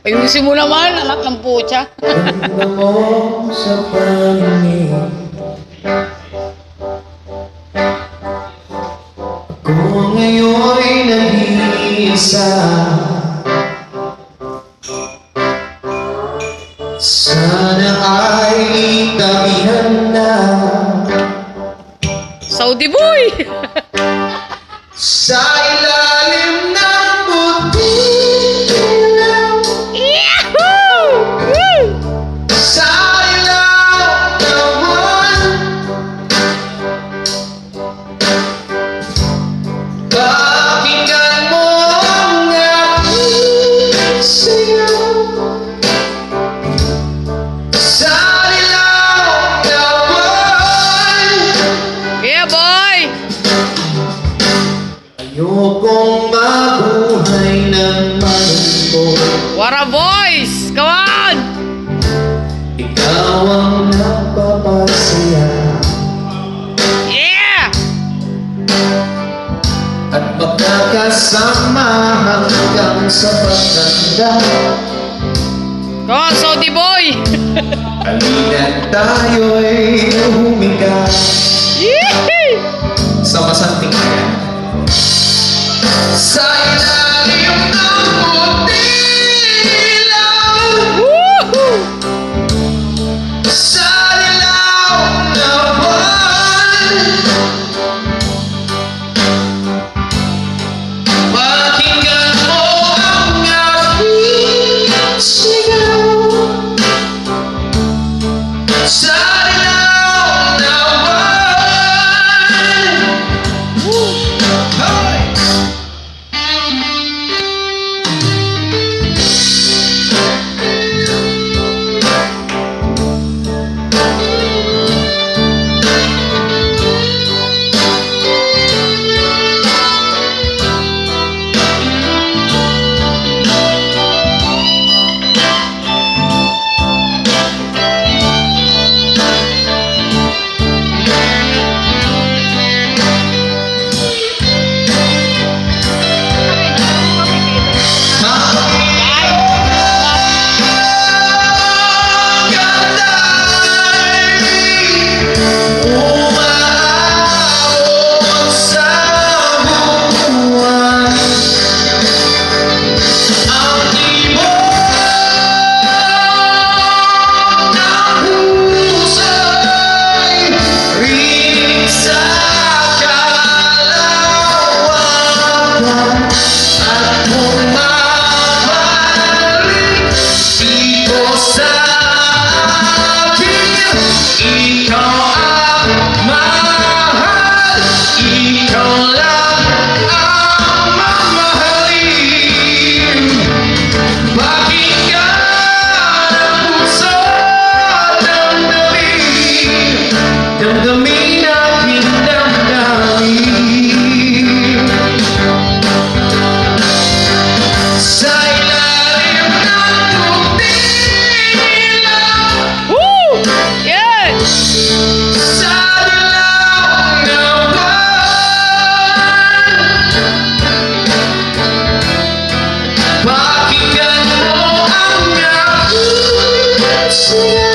Ayusin mo naman, anak ng putya. Ganda mo sa paningin. Ako ngayon'y nag-iisa. Sana ay itabihan na Saudi boy! sa ilalim ng puting ilaw. Yahoo! Woo! Sa ilaw ng buwan. Pakinggan mo ang aking sigaw. Sa ilaw ng buwan. Yeah, boy! Ayokong mabuhay ng malungkot. What a voice! Come on! Ikaw ang nagpapasaya Yeah! at magkakasama hanggang sa pagtanda. Come on, Saudi boy! Halina't tayo'y humiga Yee! sa masanting kaya. Sa ilalim ng puting ilaw. Woohoo! Sa ilaw ng buwan. Pakinggan mo ang aking sigaw. Sa ilaw ng buwan. Hoy! Damdamin aking damdamin. Sa ilalim ng puting ilaw. Woo! Yeah! Sa ilaw ng buwan. Pakinggan mo ang aking sigaw.